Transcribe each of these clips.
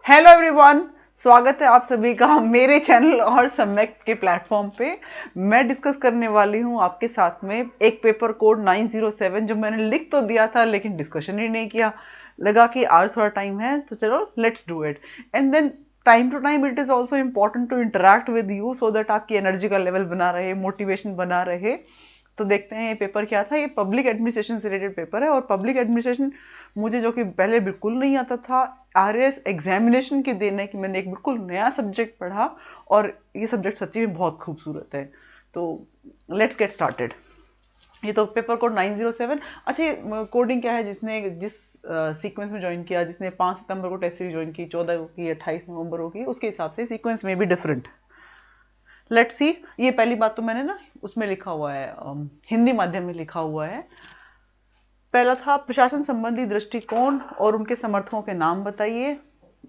Hello everyone, स्वागत है आप सभी का मेरे चैनल और सम्यक के प्लेटफॉर्म पे। मैं डिस्कस करने वाली हूँ आपके साथ में एक पेपर कोड 907 जो मैंने लिख तो दिया था लेकिन डिस्कशन ही नहीं किया। लगा कि आज थोड़ा टाइम है तो चलो let's do it. And then time to time it is also important to interact with you so that आपकी एनर्जी का लेवल बना रहे, मोटिवेशन बना रहे। तो देखते हैं ये पेपर क्या था। ये पब्लिक एडमिनिस्ट्रेशन से रिलेटेड पेपर है और पब्लिक एडमिनिस्ट्रेशन मुझे जो कि पहले बिल्कुल नहीं आता था, आरएस एग्जामिनेशन के देने की मैंने एक बिल्कुल नया सब्जेक्ट पढ़ा और ये सब्जेक्ट सच्ची में बहुत खूबसूरत है। तो लेट्स गेट स्टार्टेड। ये तो पेपर कोड 907। अच्छा, ये कोडिंग क्या है? जिसने जिस सीक्वेंस में ज्वाइन किया, जिसने 5 सितंबर को टेस्ट सीरीज ज्वाइन की, 14 को की, 28 नवंबर को की, उसके हिसाब से सीक्वेंस में भी डिफरेंट। Let's see. ये पहली बात तो मैंने ना उसमें लिखा हुआ है, हिंदी माध्यम में लिखा हुआ है। पहला था प्रशासन संबंधी दृष्टिकोण और उनके समर्थकों के नाम बताइए।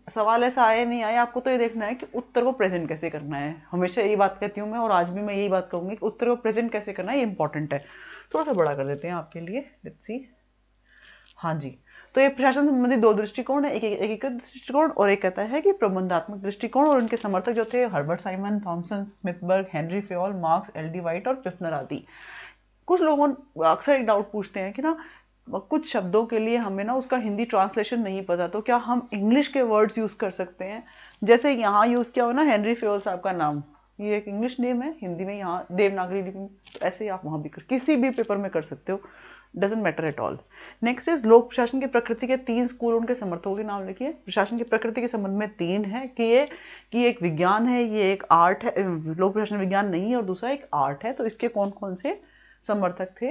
सवाल ऐसा आया नहीं आया, आपको तो ये देखना है कि उत्तर को प्रेजेंट कैसे करना है। हमेशा यही बात कहती हूँ मैं और आज भी मैं यही बात कहूंगी कि उत्तर को प्रेजेंट कैसे करना है, ये इंपॉर्टेंट है। थोड़ा सा बड़ा कर देते हैं आपके लिए, लेट्स सी। हाँ जी। तो ये प्रशासन संबंधी दो दृष्टिकोण है, एक एकीकृत दृष्टिकोण और एक कहता है कि प्रबंधात्मक दृष्टिकोण। और उनके समर्थक जो थे Herbert Simon, Thomson, Smithburg, Henri Fayol, Marx, L D White और पिफनर आदि। कुछ लोगों अक्सर एक डाउट पूछते हैं कि ना कुछ शब्दों के लिए हमें ना उसका हिंदी ट्रांसलेशन नहीं पता, तो क्या हम इंग्लिश के वर्ड्स यूज कर सकते हैं? जैसे यहाँ यूज किया हो ना हेनरी फेयोल साहब का नाम, ये एक इंग्लिश नेम है, हिंदी में यहाँ देवनागरी लिपि में, तो ऐसे ही आप वहां भी किसी भी पेपर में कर सकते हो, doesn't matter at all. Next is लोक प्रशासन की प्रकृति के 3 स्कूल, उनके समर्थकों के नाम लिखिए। प्रशासन की प्रकृति के संबंध में 3 है कि एक विज्ञान है, ये एक आर्ट है। लोक प्रशासन विज्ञान नहीं है और दूसरा एक आर्ट है। तो इसके कौन कौन से समर्थक थे?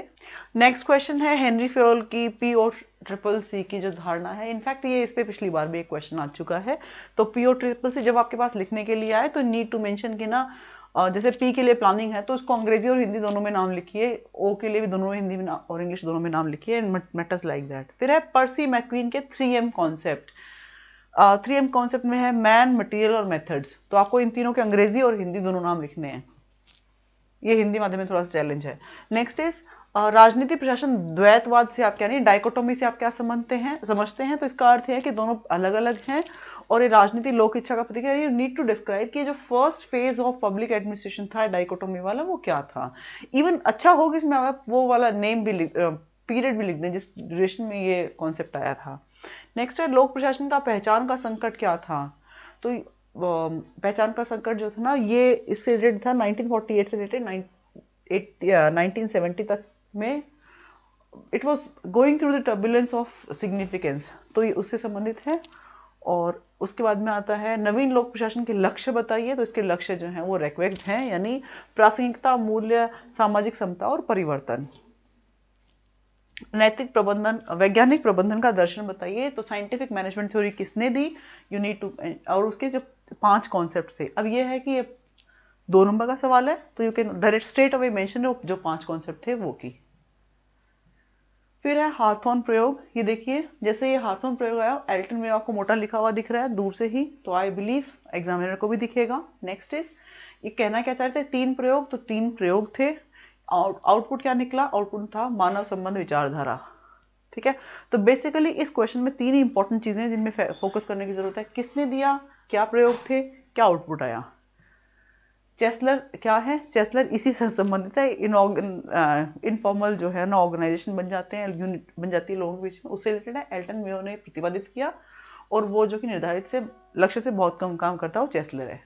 नेक्स्ट क्वेश्चन है हेनरी फेयोल की पी ओ ट्रिपल सी की जो धारणा है। इनफैक्ट ये इस पे पिछली बार भी एक क्वेश्चन आ चुका है। तो पी ओ ट्रिपल सी जब आपके पास लिखने के लिए आए तो नीड टू मेंशन कि ना जैसे पी के लिए प्लानिंग है तो उसको अंग्रेजी और हिंदी दोनों में नाम लिखिए, ओ के लिए भी दोनों में हिंदी में और इंग्लिश दोनों में नाम लिखिए, मैटर्स लाइक दैट। फिर है पर्सी मैक्वीन के 3M कॉन्सेप्ट। 3M कॉन्सेप्ट में है मैन, मटेरियल और मेथड्स। तो आपको इन तीनों के अंग्रेजी और हिंदी दोनों नाम लिखने हैं। ये हिंदी माध्यम में थोड़ा सा चैलेंज है। नेक्स्ट इज राजनीति प्रशासन द्वैतवाद से आप क्या नहीं, डाइकोटोमी से आप क्या समझते हैं? तो इसका अर्थ है कि दोनों अलग अलग हैं और ये राजनीति लोक इच्छा का प्रतीक है। यू नीड टू डिस्क्राइब कि जो first phase of public administration था डाइकोटोमी वाला, वो क्या था। इवन अच्छा होगा इसमें आप वो वाला नेम भी पीरियड भी लिख दें जिस ड्यूरेशन में ये कॉन्सेप्ट आया था। नेक्स्ट है लोक प्रशासन का पहचान का संकट क्या था। तो पहचान का संकट जो था ना, ये इससे रिलेटेड था 1948 से रिलेटेड 1970 तक में। It was going through the turbulence of significance, तो ये उससे संबंधित है। और उसके बाद में आता है नवीन लोक प्रशासन के लक्ष्य बताइए। तो इसके लक्ष्य जो हैं वो रेक्वेक्ट हैं, यानी प्रासंगिकता, मूल्य, सामाजिक समता और परिवर्तन। नैतिक प्रबंधन, वैज्ञानिक प्रबंधन का दर्शन बताइए। तो साइंटिफिक मैनेजमेंट थ्योरी किसने दी? You need to. और उसके जो 5 कॉन्सेप्ट थे, अब ये है कि ये 2 नंबर का सवाल है तो you can direct straight away mention जो 5 कॉन्सेप्ट थे वो की। फिर है हार्थोन प्रयोग। ये देखिए जैसे ये हार्थोन प्रयोग आया, एल्टन में आपको मोटा लिखा हुआ दिख रहा है दूर से ही, तो आई बिलीव एग्जामिनर को भी दिखेगा। नेक्स्ट इज ये कहना क्या चाहते थे, 3 प्रयोग, तो 3 प्रयोग थे। आउटपुट क्या निकला? आउटपुट था मानव संबंध विचारधारा। ठीक है। तो बेसिकली इस क्वेश्चन में 3 ही इंपॉर्टेंट चीजें हैं जिनमें फोकस करने की जरूरत है। किसने दिया, क्या प्रयोग थे, क्या आउटपुट आया। चेस्लर क्या है? चेस्लर इसी से संबंधित है। इनफॉर्मल जो है ना ऑर्गेनाइजेशन बन जाते हैं, यूनिट बन जाती है लोगों के बीच में, उससे रिलेटेड है। एल्टन मेयो ने प्रतिपादित किया और वो जो कि निर्धारित से लक्ष्य से बहुत कम काम करता है वो चेस्लर है।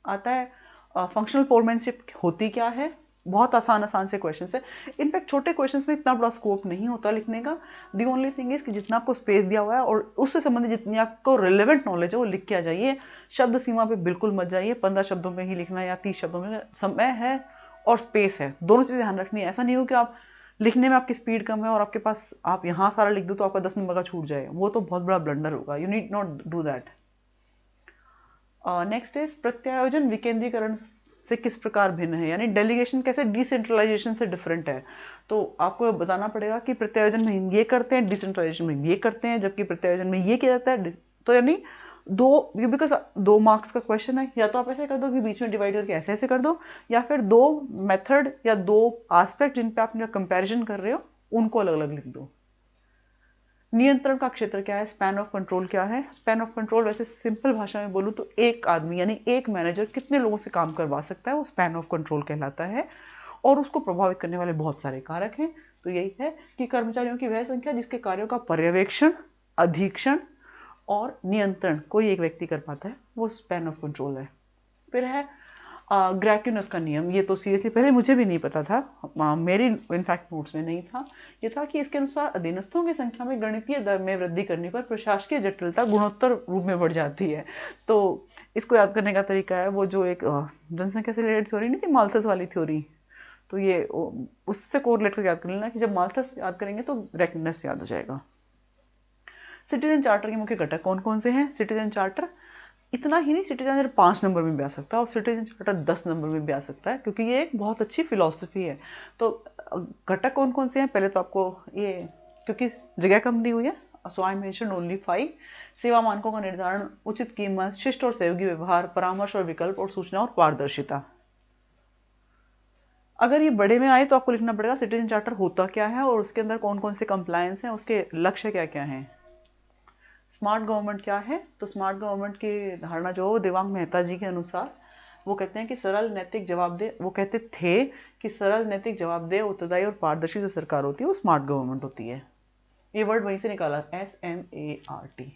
आता है फंक्शनल फोरमैनशिप होती क्या है। बहुत आसान आसान से क्वेश्चन है। इनफैक्ट छोटे क्वेश्चन में इतना बड़ा स्कोप नहीं होता लिखने का। दी ओनली थिंग इज कि जितना आपको स्पेस दिया हुआ है और उससे संबंधित जितनी आपको रिलेवेंट नॉलेज है वो लिख के आ जाइए। शब्द सीमा पे बिल्कुल मत जाइए, 15 शब्दों में ही लिखना या 30 शब्दों में। समय है और स्पेस है, दोनों चीजें ध्यान रखनी है। ऐसा नहीं हो कि आप लिखने में आपकी स्पीड कम है और आपके पास आप यहाँ सारा लिख दो तो आपका 10 नंबर का छूट जाए, वो तो बहुत बड़ा ब्लंडर होगा। You need not do that. Next is प्रत्यायोजन विकेंद्रीकरण से किस प्रकार भिन्न है, यानी डेलीगेशन कैसे डिसेंट्रलाइजेशन से डिफरेंट है। तो आपको बताना पड़ेगा कि प्रत्यायोजन में हम ये करते हैं, डिसेंट्रलाइजेशन में ये करते हैं, जबकि प्रत्यायोजन में ये किया जाता है। तो यानी दो, बिकॉज 2 मार्क्स का क्वेश्चन है, या तो आप ऐसे कर दो कि बीच में डिवाइड करके ऐसे ऐसे कर दो, या फिर 2 मेथड या 2 एस्पेक्ट जिन पे आप कंपैरिजन कर रहे हो उनको अलग अलग लिख दो। नियंत्रण का क्षेत्र क्या है, स्पैन ऑफ कंट्रोल क्या है। स्पैन ऑफ कंट्रोल वैसे सिंपल भाषा में बोलूँ तो एक आदमी यानी एक मैनेजर कितने लोगों से काम करवा सकता है, वो स्पैन ऑफ कंट्रोल कहलाता है। और उसको प्रभावित करने वाले बहुत सारे कारक हैं। तो यही है कि कर्मचारियों की वह संख्या जिसके कार्यों का पर्यवेक्षण, अधीक्षण और नियंत्रण कोई एक व्यक्ति कर पाता है, वो स्पैन ऑफ कंट्रोल है। फिर है ग्रैक्यूनस का नियम। ये तो सीरियसली पहले मुझे भी नहीं पता था, मेरी इनफैक्ट नोट्स में नहीं था। ये था कि इसके अनुसार अधीनस्थों की संख्या में गणितीय दर में वृद्धि करने पर प्रशासकीय जटिलता गुणोत्तर रूप में बढ़ जाती है। तो इसको याद करने का तरीका है वो जो एक जनसंख्या से रिलेटेड थ्योरी नहीं थी, माल्थस वाली थ्योरी। तो ये उससे कोरिलेट करके याद कर लेना कि जब माल्थस याद करेंगे तो ग्रैक्यूनस याद हो जाएगा। सिटीजन चार्टर के मुख्य घटक कौन कौन से हैं। सिटीजन चार्टर इतना ही नहीं, सिटीजन चार्टर 5 नंबर में भी आ सकता है और सिटीजन चार्टर 10 नंबर में भी आ सकता है, क्योंकि ये एक बहुत अच्छी फिलॉसफी है। तो घटक कौन कौन से हैं, पहले तो आपको ये, क्योंकि जगह कम दी हुई है सो आई मेंशन ओनली 5। सेवा मानकों का निर्धारण, उचित कीमत, शिष्ट और सहयोगी व्यवहार, परामर्श और विकल्प, और सूचना और पारदर्शिता। अगर ये बड़े में आए तो आपको लिखना पड़ेगा सिटीजन चार्टर होता क्या है और उसके अंदर कौन कौन से कंप्लायंस हैं, उसके लक्ष्य क्या क्या हैं। स्मार्ट गवर्नमेंट क्या है, तो स्मार्ट गवर्नमेंट की धारणा जो देवांग मेहता जी के अनुसार वो कहते हैं कि सरल नैतिक जवाबदेह, वो कहते थे कि सरल नैतिक जवाबदेह उत्तरदायी और पारदर्शी जो सरकार होती है वो स्मार्ट गवर्नमेंट होती है। ये वर्ड वहीं से निकाला, SMART।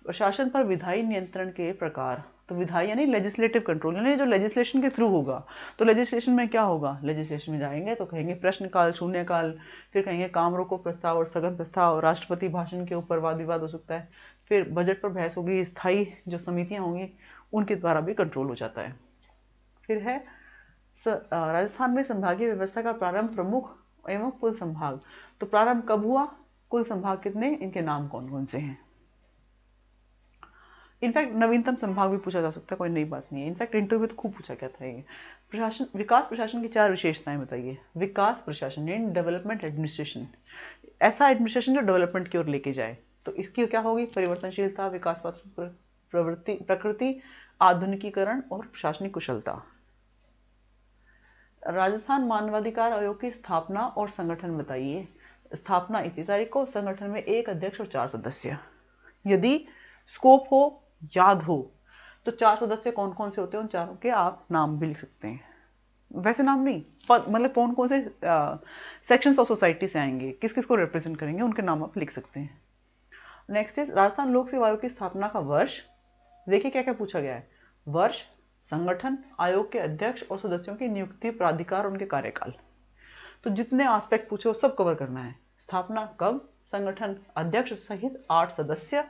प्रशासन पर विधायी नियंत्रण के प्रकार, तो विधायी यानी लेजिस्लेटिव कंट्रोल, यानी जो लेजिस्लेशन के थ्रू होगा। तो लेजिस्लेशन में क्या होगा, लेजिस्लेशन में जाएंगे तो कहेंगे प्रश्नकाल, शून्यकाल, फिर कहेंगे काम रोको प्रस्ताव और स्थगन प्रस्ताव, राष्ट्रपति भाषण के ऊपर वाद विवाद हो सकता है, फिर बजट पर बहस होगी, स्थायी जो समितियां होंगी उनके द्वारा भी कंट्रोल हो जाता है। फिर है राजस्थान में संभागीय व्यवस्था का प्रारंभ, प्रमुख एवं कुल संभाग। तो प्रारंभ कब हुआ, कुल संभाग कितने, इनके नाम कौन कौन से हैं। इनफैक्ट नवीनतम संभाग भी पूछा जा सकता है, कोई नई बात नहीं है। इनफैक्ट इंटरव्यू में तो खूब पूछा गया था ये। प्रशासन, विकास प्रशासन की 4 विशेषताएं बताइए। विकास प्रशासन यानी डेवलपमेंट एडमिनिस्ट्रेशन, ऐसा एडमिनिस्ट्रेशन जो डेवलपमेंट की ओर लेके जाए। तो इसकी क्या होगी, परिवर्तनशीलता, विकासवात्मक प्रकृति, आधुनिकीकरण और प्रशासनिक कुशलता। राजस्थान मानवाधिकार आयोग की स्थापना और संगठन बताइए। स्थापना इतनी तारीख को, संगठन में 1 अध्यक्ष और 4 सदस्य। यदि स्कोप हो, याद हो, तो 4 सदस्य कौन कौन से होते हैं उन चारों के आप नाम भी लिख सकते हैं। वैसे नाम नहीं, मतलब कौन कौन से सेक्शंस ऑफ सोसाइटी से आएंगे, किस किस को रिप्रेजेंट करेंगे, उनके नाम आप लिख सकते हैं। नेक्स्ट इज राजस्थान लोक सेवा आयोग की स्थापना का वर्ष। देखिए क्या क्या पूछा गया है, वर्ष, संगठन, आयोग के अध्यक्ष और सदस्यों की नियुक्ति, प्राधिकार, उनके कार्यकाल। तो जितने एस्पेक्ट पूछे वो सब कवर करना है। स्थापना कब, संगठन, अध्यक्ष सहित 8 सदस्य,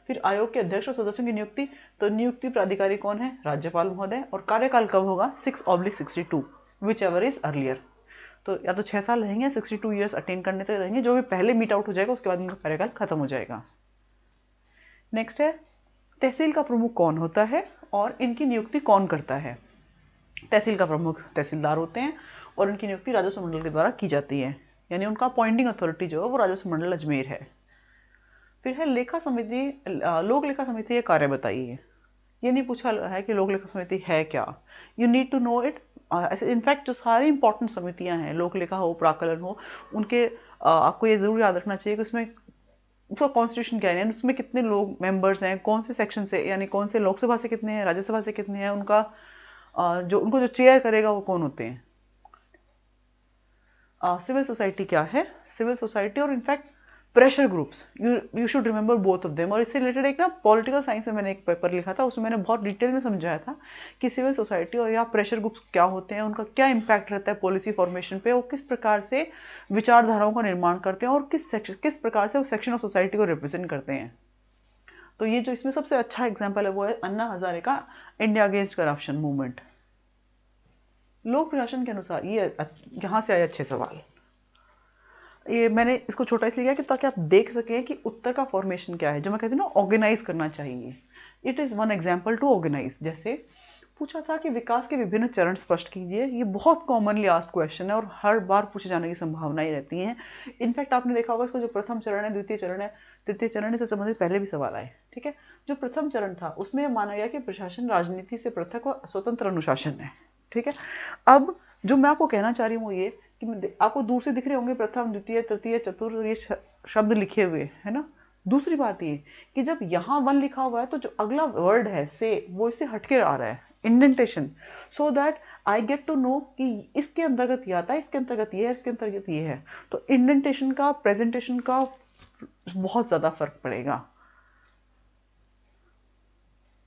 फिर आयोग के अध्यक्ष और सदस्यों की नियुक्ति। तो नियुक्ति प्राधिकारी कौन है, राज्यपाल महोदय, और कार्यकाल कब होगा, 6/62, विच एवर इज अर्लियर। तो या तो 6 साल रहेंगे, 62 ईयर्स अटेन करने तक रहेंगे, जो भी पहले मीट आउट हो जाएगा उसके बाद उनका कार्यकाल खत्म हो जाएगा। नेक्स्ट है तहसील का प्रमुख कौन होता है और इनकी नियुक्ति कौन करता है। तहसील का प्रमुख तहसीलदार होते हैं और इनकी नियुक्ति राजस्व मंडल के द्वारा की जाती है, यानी उनका अपॉइंटिंग अथॉरिटी जो है वो राजस्व मंडल अजमेर है। फिर है लेखा समिति, लोक लेखा समिति के कार्य बताइए। ये नहीं पूछा है कि लोक लेखा समिति है क्या, you need to know it. In fact जो सारी इंपॉर्टेंट समितियां हैं, लोक लेखा हो, प्राकलन हो, उनके आपको ये जरूर याद रखना चाहिए कि उसमें उसका कॉन्स्टिट्यूशन क्या है, उसमें कितने लोग मेंबर्स हैं, कौन से सेक्शन से, यानी कौन से लोकसभा से कितने हैं, राज्यसभा से कितने हैं, उनका उनको जो चेयर करेगा वो कौन होते हैं। सिविल सोसाइटी क्या है, सिविल सोसाइटी और in fact pressure groups, you should remember both of them. और इससे रिलेटेड एक ना पॉलिटिकल साइंस में मैंने एक पेपर लिखा था, उसमें मैंने बहुत डिटेल में समझाया था कि सिविल सोसाइटी और या प्रेशर ग्रुप्स क्या होते हैं, उनका क्या इम्पैक्ट रहता है पॉलिसी फॉर्मेशन पे, वो किस प्रकार से विचारधाराओं का निर्माण करते हैं और किस प्रकार से वो सेक्शन ऑफ सोसाइटी को रिप्रेजेंट करते हैं। तो ये जो इसमें सबसे अच्छा एग्जाम्पल है वो है अन्ना हजारे का इंडिया अगेंस्ट करप्शन मूवमेंट। लोक प्रशासन के अनुसार ये यहाँ से आए अच्छे सवाल। ये मैंने इसको छोटा इसलिए किया कि ताकि आप देख सकें कि उत्तर का फॉर्मेशन क्या है, जो मैं कहती हूँ ना ऑर्गेनाइज करना चाहिए। It is one example to organise. जैसे पूछा था कि विकास के विभिन्न चरण स्पष्ट कीजिए, ये बहुत कॉमनली आस्क्ड क्वेश्चन है और हर बार पूछे जाने की संभावनाएं रहती हैं। इनफैक्ट आपने देखा होगा इसका जो प्रथम चरण है, द्वितीय चरण है, तृतीय चरण से संबंधित पहले भी सवाल आए। ठीक है, जो प्रथम चरण था उसमें माना गया कि प्रशासन राजनीति से पृथक और स्वतंत्र अनुशासन है। ठीक है, अब जो मैं आपको कहना चाह रही हूँ वो ये कि आपको दूर से दिख रहे होंगे प्रथम द्वितीय तृतीय चतुर्थ ये शब्द लिखे हुए है ना। दूसरी बात ये कि जब यहाँ वन लिखा हुआ है तो जो अगला वर्ड है से वो इससे हटके आ रहा है, indentation, so that I get to know कि इसके अंतर्गत ये आता है, इसके अंतर्गत ये है, इसके अंतर्गत ये है। तो इंडेंटेशन का, प्रेजेंटेशन का बहुत ज्यादा फर्क पड़ेगा।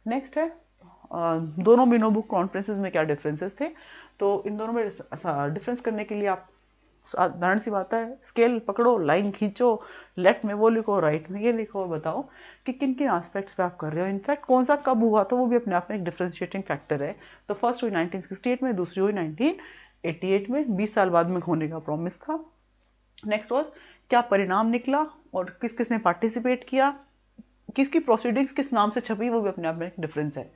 नेक्स्ट है दोनों मीनो बुक कॉन्फ्रेंसेस में क्या डिफरेंसेस थे। तो इन दोनों में डिफरेंस करने के लिए आप साधारण सी बात है, स्केल पकड़ो, लाइन खींचो, लेफ्ट में वो लिखो, राइट में ये लिखो, और बताओ कि किन किन एस्पेक्ट्स पे आप कर रहे हो। इनफैक्ट कौन सा कब हुआ तो वो भी अपने आप में एक डिफरेंशिएटिंग फैक्टर है। तो फर्स्ट हुई 1968 में, दूसरी हुई 1988 में, 20 साल बाद में होने का प्रॉमिस था। नेक्स्ट वॉज क्या परिणाम निकला और किस किसने पार्टिसिपेट किया, किसकी प्रोसीडिंग्स किस नाम से छपी, वो भी अपने आप में एक डिफरेंस है।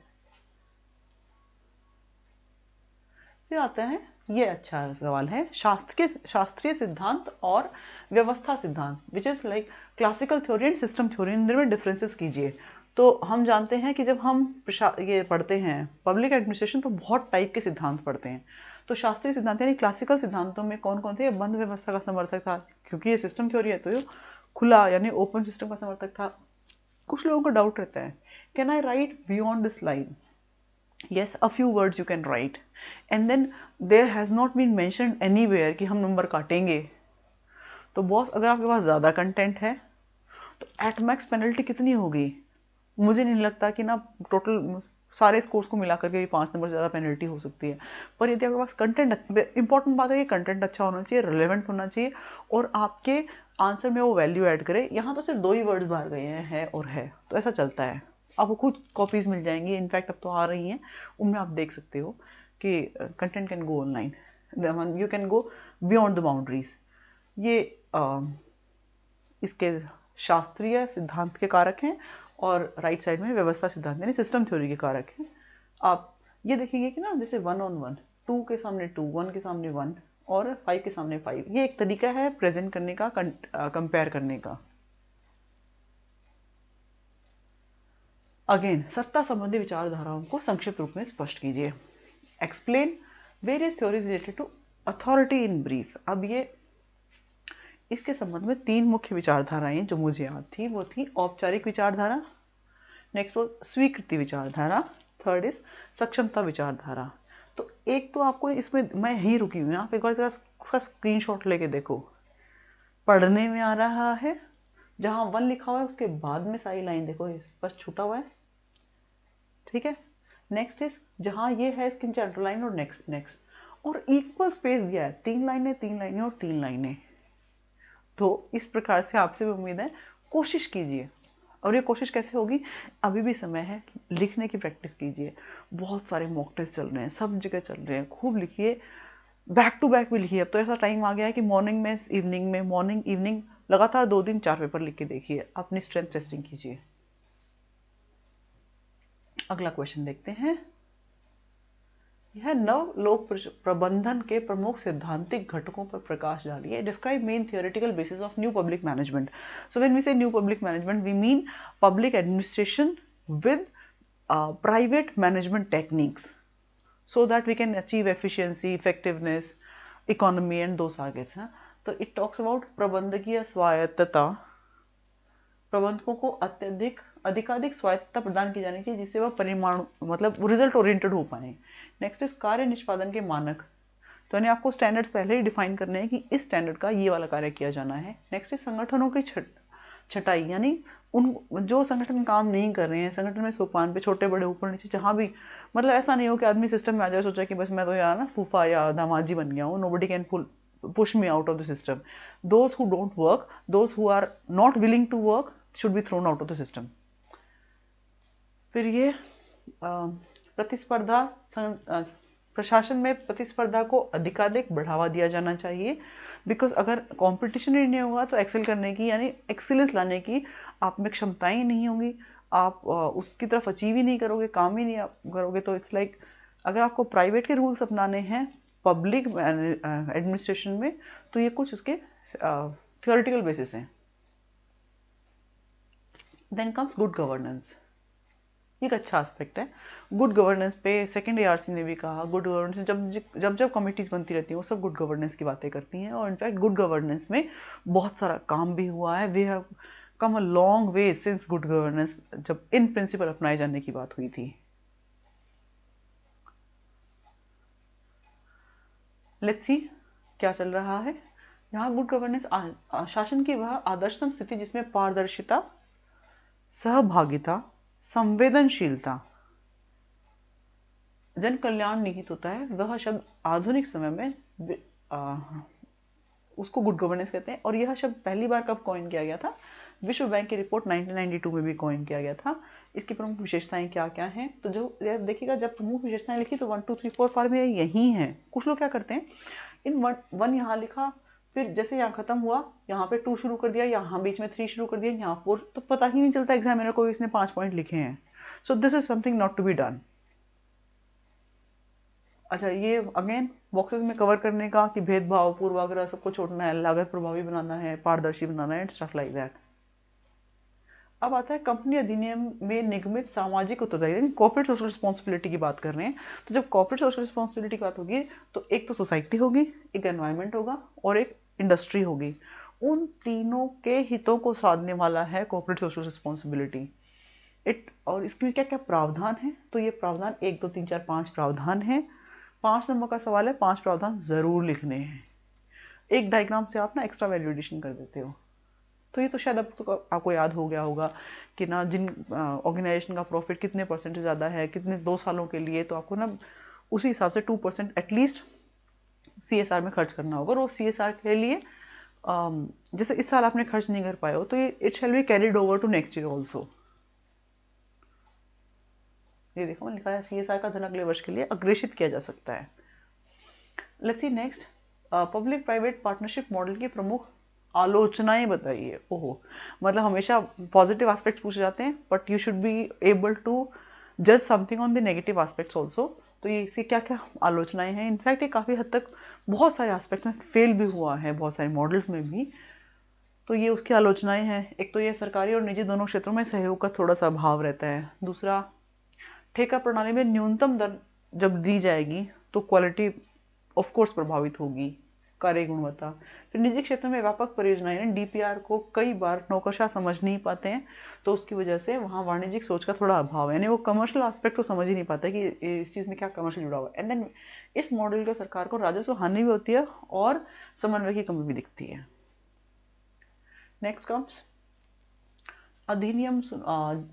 फिर आता है, ये अच्छा सवाल है, शास्त्रीय सिद्धांत और व्यवस्था सिद्धांत, which is like classical theory and system theory, इन में डिफरेंसेस कीजिए। तो हम जानते हैं कि जब हम ये पढ़ते हैं पब्लिक एडमिनिस्ट्रेशन तो बहुत टाइप के सिद्धांत पढ़ते हैं। तो शास्त्रीय सिद्धांत यानी क्लासिकल सिद्धांतों में कौन कौन थे? बंद व्यवस्था का समर्थक था, क्योंकि ये सिस्टम थ्योरी है तो ये खुला यानी ओपन सिस्टम का समर्थक था। कुछ लोगों को डाउट रहता है, can I right beyond this line? yes, a few words you can write, and then there has not been mentioned anywhere कि हम नंबर काटेंगे। तो बॉस अगर आपके पास ज़्यादा कंटेंट है तो एट मैक्स पेनल्टी कितनी होगी? मुझे नहीं लगता कि ना टोटल सारे स्कोर्स को मिला करके 5 नंबर से ज़्यादा पेनल्टी हो सकती है। पर यदि आपके पास कंटेंट, इंपॉर्टेंट बात है कि कंटेंट अच्छा होना चाहिए, रिलेवेंट होना चाहिए, और आपके आंसर में वो वैल्यू ऐड करे। यहाँ तो सिर्फ 2 ही वर्ड्स बाहर गए हैं, है और है, तो ऐसा चलता है। आपको खुद कॉपीज मिल जाएंगी, इनफैक्ट अब तो आ रही हैं, उनमें आप देख सकते हो कि content can go online, you can go beyond the boundaries. ये इसके शास्त्रीय सिद्धांत के कारक हैं, और राइट साइड में व्यवस्था सिद्धांत यानी सिस्टम थ्योरी के कारक हैं। आप ये देखेंगे कि ना जैसे 1 on 1, 2 के सामने 2, 1 के सामने 1 और 5 के सामने 5, ये एक तरीका है प्रेजेंट करने का, कंपेयर करने का। अगेन, सत्ता संबंधी विचारधाराओं को संक्षिप्त रूप में स्पष्ट कीजिए। Explain various theories related to authority in brief. अब ये इसके संबंध में 3 मुख्य विचारधाराएं जो मुझे याद थी वो थी औपचारिक विचारधारा, नेक्स्ट वो स्वीकृति विचारधारा, थर्ड इज सक्षमता विचारधारा। तो एक तो आपको इसमें, मैं यहीं रुकी हूँ, आप एक बार जरा उसका स्क्रीनशॉट लेके देखो, पढ़ने में आ रहा है, जहां 1 लिखा हुआ है उसके बाद में सारी लाइन देखो बस छूटा हुआ है, ठीक है। नेक्स्ट इज जहां ये है इसके नीचे अंडरलाइन और नेक्स्ट नेक्स्ट, और इक्वल स्पेस दिया है, 3 लाइनें 3 लाइनें और 3 लाइनें। तो इस प्रकार से आपसे भी उम्मीद है, कोशिश कीजिए। और ये कोशिश कैसे होगी? अभी भी समय है, लिखने की प्रैक्टिस कीजिए। बहुत सारे मॉक टेस्ट चल रहे हैं, सब जगह चल रहे हैं, खूब लिखिए, बैक टू बैक भी लिखिए। अब तो ऐसा टाइम आ गया है कि मॉर्निंग में, इवनिंग में, मॉर्निंग इवनिंग लगातार 2 दिन 4 पेपर लिख के देखिए, अपनी स्ट्रेंथ टेस्टिंग कीजिए। अगला क्वेश्चन देखते हैं। यह नव लोक प्रबंधन के प्रमुख सैद्धांतिक घटकों पर प्रकाश डालिए। Describe main theoretical basis of new public management. So when we say new public management we mean public administration with private management techniques so that we can achieve efficiency, effectiveness, economy and those targets. तो it talks about प्रबंधकीय स्वायत्तता, प्रबंधकों को अधिकाधिक स्वायत्तता प्रदान की जानी चाहिए जिससे वह परिमाण मतलब रिजल्ट ओरिएंटेड हो पाए। नेक्स्ट इज कार्य निष्पादन के मानक, तो यानी आपको स्टैंडर्ड्स पहले ही डिफाइन करने हैं कि इस स्टैंडर्ड का ये वाला कार्य किया जाना है। नेक्स्ट इज संगठनों की छटाई, यानी उन जो संगठन काम नहीं कर रहे हैं, संगठन में सोपान पे छोटे बड़े ऊपर नीचे जहां भी, मतलब ऐसा नहीं हो कि आदमी सिस्टम में आ जाए सोचा कि बस मैं तो यार ना फूफा या दामाजी बन गया हूँ, nobody can push me out of the system. Those who don't work, those who are not willing to work should be thrown out of the system. फिर ये प्रतिस्पर्धा, प्रशासन में प्रतिस्पर्धा को अधिकाधिक बढ़ावा दिया जाना चाहिए, बिकॉज अगर कंपटीशन ही नहीं होगा तो एक्सेल करने की यानी एक्सीलेंस लाने की आप में क्षमताएं ही नहीं होंगी, आप उसकी तरफ अचीव ही नहीं करोगे, काम ही नहीं करोगे। तो इट्स लाइक अगर आपको प्राइवेट के रूल्स अपनाने हैं पब्लिक एडमिनिस्ट्रेशन में तो ये कुछ उसके थियोरेटिकल बेसिस हैं। Then comes good governance. ये एक अच्छा एस्पेक्ट है। गुड गवर्नेंस पे सेकंड ARC ने भी कहा, गुड गवर्नेंस जब कमिटीज बनती रहती हैं वो सब गुड गवर्नेंस की बातें करती हैं, और इनफैक्ट गुड गवर्नेंस में बहुत सारा काम भी हुआ है। We have come a long way since good governance, जब इन प्रिंसिपल अपनाए जाने की बात हुई थी। लेट्स सी क्या चल रहा है यहाँ। गुड गवर्नेंस शासन की वह आदर्शतम स्थिति जिसमें पारदर्शिता, सहभागिता, संवेदनशीलता, जन कल्याण निहित होता है। वह शब्द आधुनिक समय में उसको गुड गवर्नेंस कहते हैं। और यह शब्द पहली बार कब कॉइन किया गया था? विश्व बैंक की रिपोर्ट 1992 में भी कॉइन किया गया था। इसकी प्रमुख विशेषताएं क्या क्या हैं? तो जो देखिएगा, जब प्रमुख विशेषताएं लिखी तो 1 2 3 4 5 में यही हैं। कुछ लोग क्या करते हैं, इन वन यहाँ लिखा, फिर जैसे यहाँ खत्म हुआ यहाँ पे 2 शुरू कर दिया, यहाँ बीच में 3 शुरू कर दिया, यहाँ 4, तो पता ही नहीं चलता एग्जामिनर को इसने 5 पॉइंट लिखे हैं। So this is something not to be done. अच्छा, ये अगेन बॉक्सेस में कवर करने का कि भेदभाव, पूर्वाग्रह सबको छोड़ना है, लागत प्रभावी बनाना है, पारदर्शी बनाना है, एंड स्टफ लाइक दैट। अब आता है कंपनी अधिनियम में निगमित सामाजिक उत्तरदायित्व, यानी कॉर्पोरेट सोशल रिस्पॉन्सिबिलिटी की बात कर रहे हैं। तो जब कॉर्पोरेट सोशल रिस्पॉन्सिबिलिटी की बात होगी तो एक तो सोसाइटी होगी, एक एनवायरमेंट होगा और एक इंडस्ट्री होगी। उन तीनों के हितों को साधने वाला है कॉर्पोरेट सोशल रिस्पॉन्सिबिलिटी। और इसमें क्या क्या प्रावधान है? तो ये प्रावधान 1 2 3 4 5 प्रावधान है। 5 नंबर का सवाल है, 5 प्रावधान जरूर लिखने हैं। एक डायग्राम से आप ना एक्स्ट्रा वैल्यू एडिशन कर देते हो। तो ये तो शायद आपको याद हो गया होगा कि ना, जिन ऑर्गेनाइजेशन का प्रॉफिट कितने % ज़्यादा है, कितने 2 सालों के लिए, तो आपको ना उसी हिसाब से 2% एटलीस्ट CSR में खर्च करना होगा। और वो CSR के लिए जैसे इस साल आपने खर्च नहीं कर पाए हो तो ये it shall be carried over to next year also. ये देखो मैंने लिखा है CSR का धन अगले वर्ष के लिए अग्रेषित किया जा सकता है। Let's see next, public private partnership model की प्रमुख आलोचनाएं बताइए। ओहो, मतलब हमेशा पॉजिटिव एस्पेक्ट्स पूछे जाते हैं, but you should be able to जज something on the negative aspects also. तो ये इसकी क्या क्या आलोचनाएं हैं? इनफैक्ट ये काफ़ी हद तक बहुत सारे एस्पेक्ट में फेल भी हुआ है, बहुत सारे मॉडल्स में भी। तो ये उसकी आलोचनाएं हैं। एक तो ये सरकारी और निजी दोनों क्षेत्रों में सहयोग का थोड़ा सा अभाव रहता है। दूसरा, ठेका प्रणाली में न्यूनतम दर जब दी जाएगी तो क्वालिटी ऑफ कोर्स प्रभावित होगी, कार्य गुणवत्ता। फिर निजी क्षेत्र में व्यापक परियोजनाएं DPR को कई बार नौकरशाह समझ नहीं पाते हैं, तो उसकी वजह से वहाँ वाणिज्यिक सोच का थोड़ा अभाव है, यानी वो कमर्शियल एस्पेक्ट को समझ ही नहीं पाते कि इस चीज़ में क्या कमर्शियल जुड़ा हुआ है। एंड देन इस मॉडल के सरकार को राजस्व हानि भी होती है और समन्वय की कमी भी दिखती है। नेक्स्ट कम्स अधिनियम,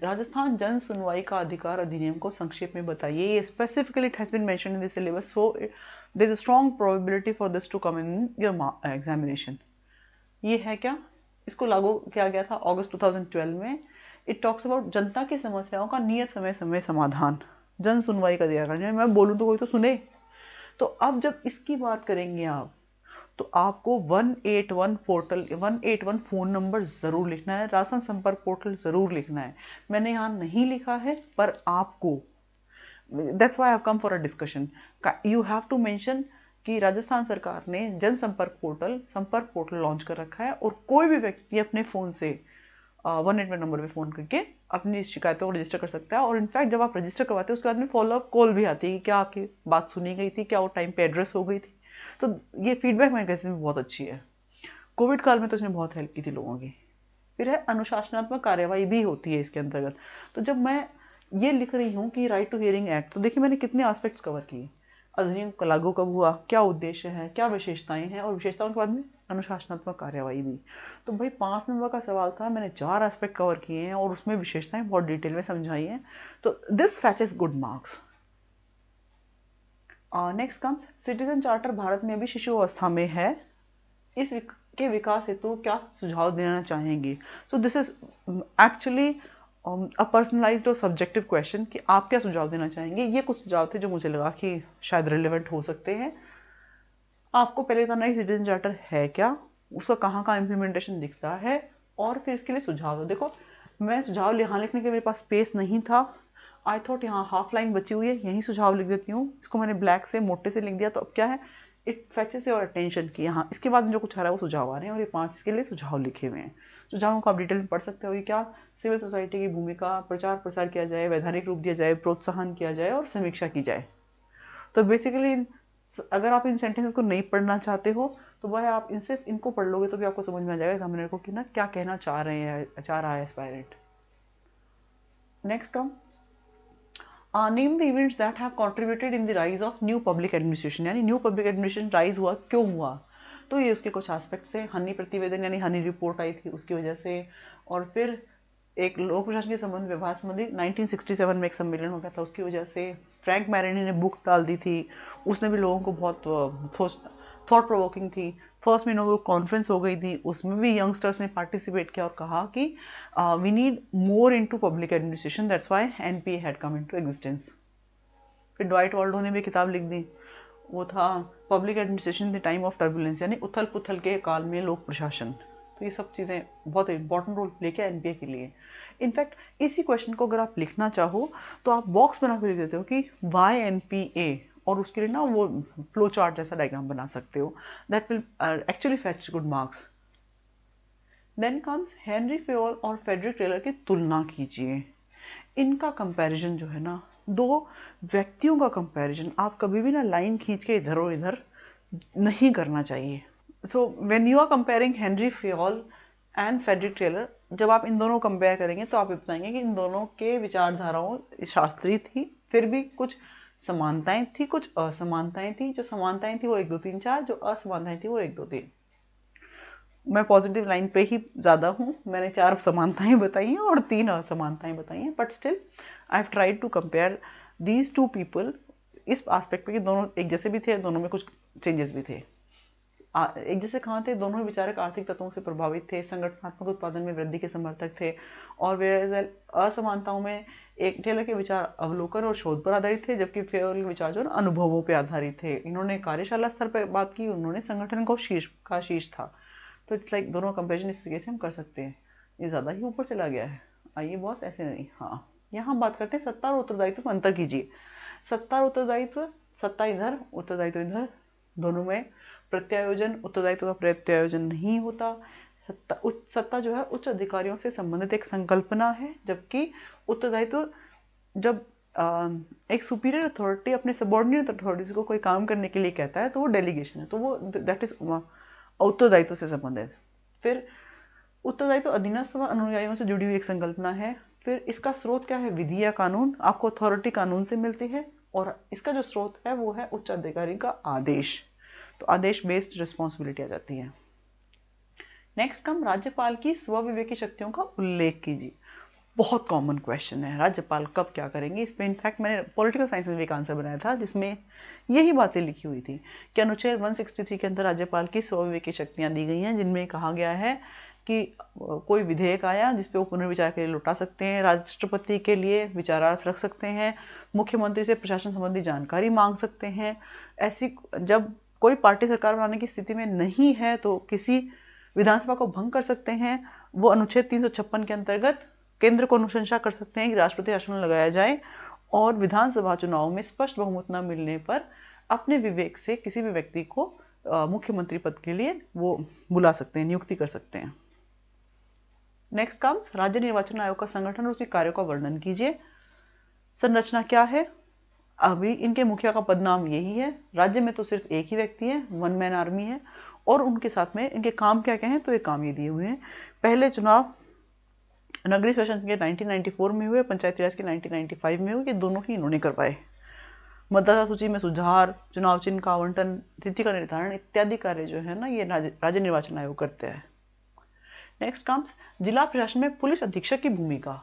राजस्थान जन सुनवाई का अधिकार अधिनियम को संक्षेप में बताइए। ये specifically it has been mentioned in the syllabus, so there is a strong probability for this to come in your examination. ये है क्या? इसको लागू किया गया था अगस्त 2012 में। इट टॉक्स अबाउट जनता की समस्याओं का नियत समय समाधान, जन सुनवाई का अधिकार। मैं बोलूँ तो कोई तो सुने। तो अब जब इसकी बात करेंगे आप, तो आपको 181 पोर्टल, 181 फोन नंबर जरूर लिखना है, राशन संपर्क पोर्टल जरूर लिखना है। मैंने यहाँ नहीं लिखा है, पर आपको, that's why I have come for a discussion, you have to mention कि राजस्थान सरकार ने जन संपर्क पोर्टल लॉन्च कर रखा है, और कोई भी व्यक्ति अपने फ़ोन से 181 नंबर पे फ़ोन करके अपनी शिकायतों को रजिस्टर कर सकता है। और इनफैक्ट जब आप रजिस्टर करवाते हो उसके बाद में फॉलोअप कॉल भी आती है कि क्या आपकी बात सुनी गई थी, क्या वो टाइम पे एड्रेस हो गई थी। तो ये फीडबैक मैकेनिज्म बहुत अच्छी है। कोविड काल में तो इसने बहुत हेल्प की थी लोगों की। फिर है अनुशासनात्मक कार्यवाही भी होती है इसके अंतर्गत। तो जब मैं ये लिख रही हूँ कि राइट टू हियरिंग एक्ट, तो देखिए मैंने कितने एस्पेक्ट्स कवर किए। अधिनियम लागू कब हुआ, क्या उद्देश्य है, क्या विशेषताएं हैं, और विशेषताओं के बाद में अनुशासनात्मक कार्यवाही भी। तो भाई 5 नंबर का सवाल था, मैंने 4 एस्पेक्ट कवर किए हैं और उसमें विशेषताएं बहुत डिटेल में समझाई हैं। तो this fetches good marks. Next comes citizen charter Bharat में अभी शिशु अवस्था में है, इसके विकास हेतु क्या सुझाव देना चाहेंगे। सो this is actually a personalised और सब्जेक्टिव क्वेश्चन कि आप क्या सुझाव देना चाहेंगे। ये कुछ सुझाव थे जो मुझे लगा कि शायद रिलेवेंट हो सकते हैं। आपको पहले बताना है सिटीजन चार्टर है क्या, उसका कहाँ कहाँ इम्प्लीमेंटेशन दिखता है, और फिर इसके लिए सुझाव दो। देखो मैं सुझाव यहाँ लिखने के मेरे पास स्पेस नहीं था, आई थॉट यहाँ हाफ लाइन बची हुई है, यही सुझाव लिख देती हूँ। इसको मैंने ब्लैक से मोटे से लिख दिया, तो अब क्या है इट फैचेस योर अटेंशन कि हाँ इसके बाद में जो कुछ आ रहा है वो सुझाव आ रहे हैं, और ये 5 इसके लिए सुझाव लिखे हुए हैं। सुझावों को आप डिटेल में पढ़ सकते हो कि क्या सिविल सोसाइटी की भूमिका, प्रचार प्रसार किया जाए, वैधानिक रूप दिया जाए, प्रोत्साहन किया जाए और समीक्षा की जाए। तो बेसिकली अगर आप इन सेंटेंसेस को नहीं पढ़ना चाहते हो तो वह आप इनसे इनको पढ़ लोगे तो भी आपको समझ में आ जाएगा एग्जामिनर को कि ना क्या कहना चाह रहा है aspirant. Next come name the events that have contributed in the rise of new public administration, यानी न्यू पब्लिक एडमिनिस्ट्रेशन राइज हुआ क्यों हुआ। तो ये उसके कुछ एस्पेक्ट्स है। हनी प्रतिवेदन यानी हनी रिपोर्ट आई थी उसकी वजह से, और फिर एक लोक प्रशासन के संबंध व्यवहार संबंधी 1967 में एक सम्मेलन हो गया था उसकी वजह से। फ्रैंक मैरिनी ने बुक डाल दी थी, उसने भी लोगों को बहुत थॉट प्रोवोकिंग थी। फर्स्ट मीनोगो कॉन्फ्रेंस हो गई थी, उसमें भी यंगस्टर्स ने पार्टिसिपेट किया और कहा कि we need more into public administration, that's why NPA had come into existence. फिर ड्वाइट वॉल्डो ने भी किताब लिख दी, वो था public administration in the time of turbulence, यानी उथल पुथल के काल में लोक प्रशासन। तो ये सब चीज़ें बहुत इंपॉर्टेंट रोल प्ले किया एनपीए के लिए। इनफैक्ट इसी क्वेश्चन को अगर आप लिखना चाहो तो आप बॉक्स बना के लिख देते हो कि वाई एनपीए, और उसके लिए ना वो फ्लो चार्ट जैसा डायग्राम बना सकते हो, that will actually fetch good marks. Then comes Henry Fayol और फ्रेडरिक टेलर की तुलना कीजिए। इनका कंपैरिजन जो है ना, दो व्यक्तियों का कंपैरिजन आप कभी भी ना लाइन खींच के इधर और इधर नहीं करना चाहिए। So when you are comparing Henry Fayol and Frederick Taylor, जब आप इन दोनों को कंपेयर करेंगे तो आप बताएंगे कि इन दोनों के विचारधाराओं शास्त्रीय थी, फिर भी कुछ समानताएं थी, कुछ असमानताएं थी। जो समानताएं थी वो 1 2 3 4, जो असमानताएं थी वो 1 2 3। मैं पॉजिटिव लाइन पे ही ज़्यादा हूँ, मैंने 4 समानताएं बताई हैं और 3 असमानताएं बताई हैं, but still I have tried to compare these two people इस एस्पेक्ट पे कि दोनों एक जैसे भी थे, दोनों में कुछ चेंजेस भी थे। एक जैसे कहाँ थे, दोनों ही विचारक आर्थिक तत्वों से प्रभावित थे, संगठनात्मक उत्पादन में वृद्धि के समर्थक थे। और वे असमानताओं में एक टेलर के विचार अवलोकन और शोध पर आधारित थे, जबकि फेयोल के विचार जो अनुभवों पर आधारित थे। इन्होंने कार्यशाला स्तर पर बात की, उन्होंने संगठन को शीर्ष था। तो इट्स लाइक दोनों कंपेरिजन इस तरीके से हम कर सकते हैं। ये ज़्यादा ही ऊपर चला गया है, आइए बॉस ऐसे नहीं। हाँ, यहाँ बात करते हैं सत्ता और उत्तरदायित्व में अंतर कीजिए। सत्ता और उत्तरदायित्व, सत्ता इधर उत्तरदायित्व इधर, दोनों में प्रत्यायोजन, उत्तरदायित्व का प्रत्यायोजन नहीं होता। सत्ता जो है उच्च अधिकारियों से संबंधित एक संकल्पना है, जबकि उत्तरदायित्व जब एक सुपीरियर अथॉरिटी अपने सबऑर्डिनेट अथॉरिटीज को कोई काम करने के लिए कहता है तो वो डेलीगेशन है, तो वो दैट इज उत्तरदायित्व से संबंधित। फिर उत्तरदायित्व अधीनस्थ व अनुयायियों से जुड़ी हुई एक संकल्पना है। फिर इसका स्रोत क्या है, विधि या कानून, आपको अथॉरिटी कानून से मिलती है, और इसका जो स्रोत है वो है उच्च अधिकारी का आदेश। तो आदेश बेस्ड रिस्पॉन्सिबिलिटी आ जाती है। नेक्स्ट कम राज्यपाल की स्वविवेकी शक्तियों का उल्लेख कीजिए। बहुत कॉमन क्वेश्चन है, राज्यपाल कब क्या करेंगे। इस पे इनफैक्ट मैंने पॉलिटिकल साइंस में भी एक आंसर बनाया था जिसमें यही बातें लिखी हुई थी कि अनुच्छेद 163 के अंदर राज्यपाल की स्वविवेकी शक्तियां दी गई हैं, जिनमें कहा गया है कि कोई विधेयक आया जिसपे वो पुनर्विचार के लिए लौटा सकते हैं, राष्ट्रपति के लिए विचारार्थ रख सकते हैं, मुख्यमंत्री से प्रशासन संबंधी जानकारी मांग सकते हैं। ऐसी जब कोई पार्टी सरकार बनाने की स्थिति में नहीं है तो किसी विधानसभा को भंग कर सकते हैं। वो अनुच्छेद 356 के अंतर्गत केंद्र को अनुशंसा कर सकते हैं कि राष्ट्रपति शासन लगाया जाए, और विधानसभा चुनाव में स्पष्ट बहुमत न मिलने पर अपने विवेक से किसी भी व्यक्ति को मुख्यमंत्री पद के लिए वो बुला सकते हैं, नियुक्ति कर सकते हैं। नेक्स्ट कम्स राज्य निर्वाचन आयोग का संगठन और उसके कार्यों का वर्णन कीजिए। संरचना क्या है, अभी इनके मुखिया का पदनाम यही है। राज्य में तो सिर्फ एक ही व्यक्ति है, 1 मैन आर्मी है, और उनके साथ में इनके काम क्या क्या हैं, तो ये काम ये दिए हुए हैं। पहले चुनाव नगरीय शासन के 1994 में हुए, पंचायती राज के 1995 में हुए, ये दोनों ही इन्होंने करवाए। मतदाता सूची में सुधार, चुनाव चिन्ह का आवंटन, तिथि का निर्धारण इत्यादि कार्य जो है ना, ये राज्य निर्वाचन आयोग करते हैं। नेक्स्ट कम्स जिला प्रशासन में पुलिस अधीक्षक की भूमिका।